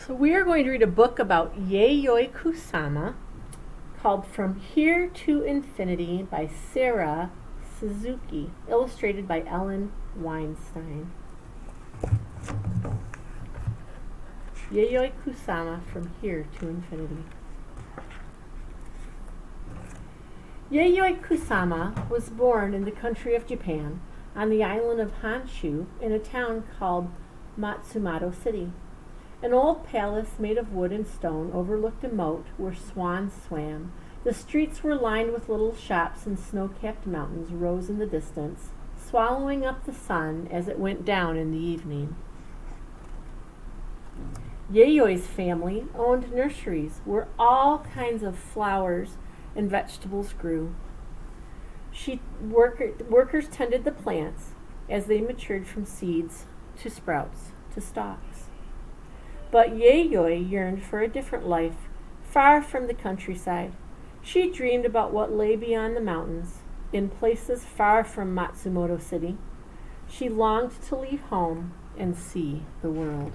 So we are going to read a book about Yayoi Kusama called From Here to Infinity by Sarah Suzuki, illustrated by Ellen Weinstein. Yayoi Kusama, From Here to Infinity. Yayoi Kusama was born in the country of Japan on the island of Honshu in a town called Matsumoto City. An old palace made of wood and stone overlooked a moat where swans swam. The streets were lined with little shops, and snow-capped mountains rose in the distance, swallowing up the sun as it went down in the evening. Yayoi's family owned nurseries where all kinds of flowers and vegetables grew. Workers tended the plants as they matured from seeds to sprouts to stalks. But Yayoi yearned for a different life, far from the countryside. She dreamed about what lay beyond the mountains, in places far from Matsumoto City. She longed to leave home and see the world.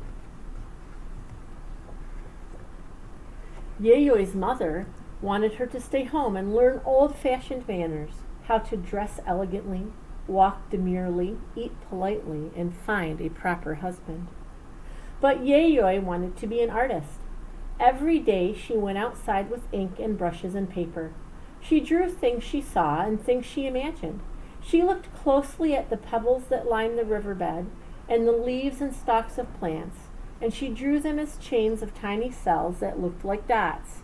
Yayoi's mother wanted her to stay home and learn old-fashioned manners, how to dress elegantly, walk demurely, eat politely, and find a proper husband. But Yayoi wanted to be an artist. Every day she went outside with ink and brushes and paper. She drew things she saw and things she imagined. She looked closely at the pebbles that lined the riverbed and the leaves and stalks of plants, and she drew them as chains of tiny cells that looked like dots.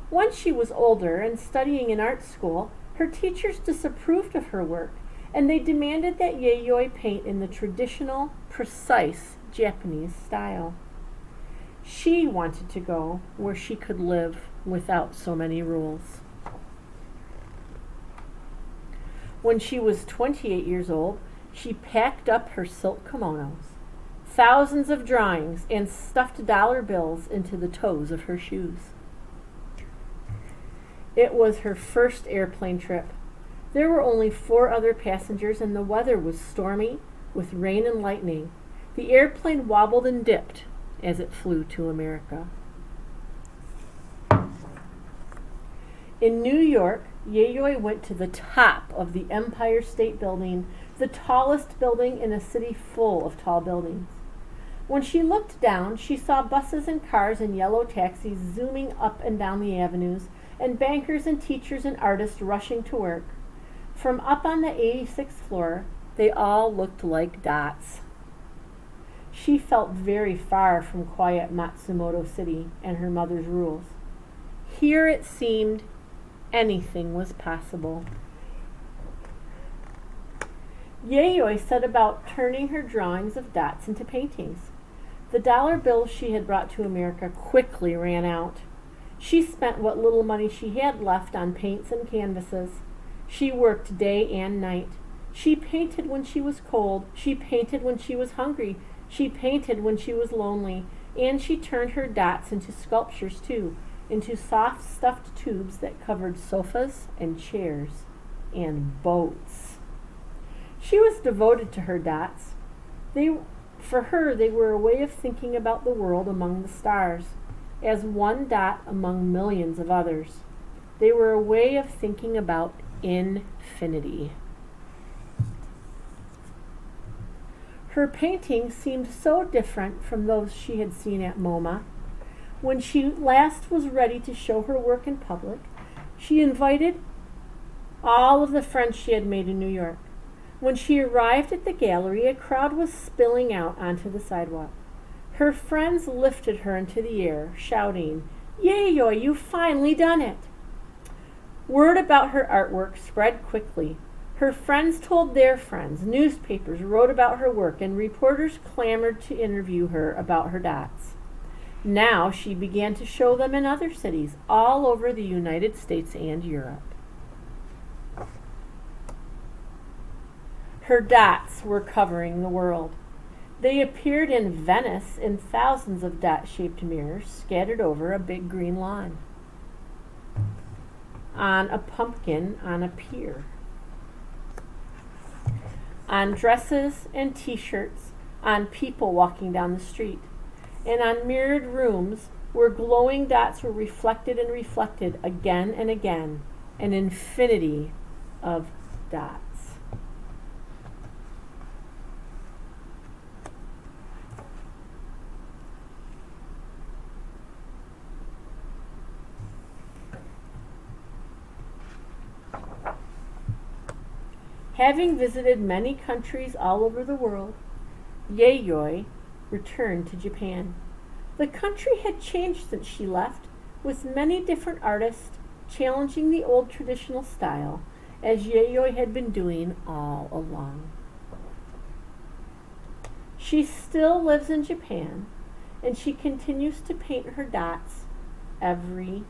Once she was older and studying in art school, her teachers disapproved of her work, and they demanded that Yayoi paint in the traditional, precise Japanese style. She wanted to go where she could live without so many rules. When she was 28 years old, she packed up her silk kimonos, thousands of drawings, and stuffed dollar bills into the toes of her shoes. It was her first airplane trip. There were only 4 other passengers, and the weather was stormy with rain and lightning. The airplane wobbled and dipped as it flew to America. In New York, Yayoi went to the top of the Empire State Building, the tallest building in a city full of tall buildings. When she looked down, she saw buses and cars and yellow taxis zooming up and down the avenues, and bankers and teachers and artists rushing to work. From up on the 86th floor, they all looked like dots. She felt very far from quiet Matsumoto City and her mother's rules. Here it seemed anything was possible. Yayoi set about turning her drawings of dots into paintings. The dollar bills she had brought to America quickly ran out. She spent what little money she had left on paints and canvases. She worked day and night. She painted when she was cold. She painted when she was hungry. She painted when she was lonely. And she turned her dots into sculptures too, into soft stuffed tubes that covered sofas and chairs and boats. She was devoted to her dots. For her, they were a way of thinking about the world among the stars, as one dot among millions of others. They were a way of thinking about infinity. Her paintings seemed so different from those she had seen at MoMA. When she last was ready to show her work in public, she invited all of the friends she had made in New York. When she arrived at the gallery, a crowd was spilling out onto the sidewalk. Her friends lifted her into the air, shouting, "Yayoi, you've finally done it!" Word about her artwork spread quickly. Her friends told their friends, newspapers wrote about her work, and reporters clamored to interview her about her dots. Now she began to show them in other cities all over the United States and Europe. Her dots were covering the world. They appeared in Venice in thousands of dot-shaped mirrors scattered over a big green lawn, on a pumpkin on a pier, on dresses and t-shirts, on people walking down the street. and on mirrored rooms where glowing dots were reflected and reflected again and again, an infinity of dots. Having visited many countries all over the world, Yayoi returned to Japan. The country had changed since she left, with many different artists challenging the old traditional style, as Yayoi had been doing all along. She still lives in Japan, and she continues to paint her dots every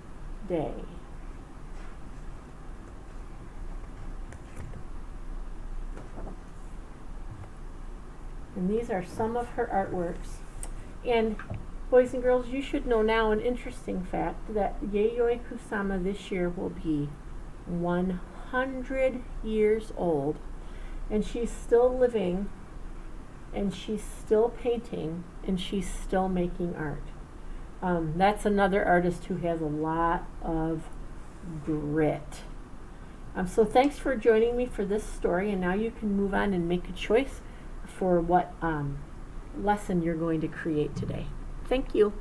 day. And these are some of her artworks. And boys and girls, you should know now an interesting fact that Yayoi Kusama this year will be 100 years old. And she's still living, and she's still painting, and she's still making art. That's another artist who has a lot of grit. So thanks for joining me for this story, and now you can move on and make a choice for what lesson you're going to create today. Thank you.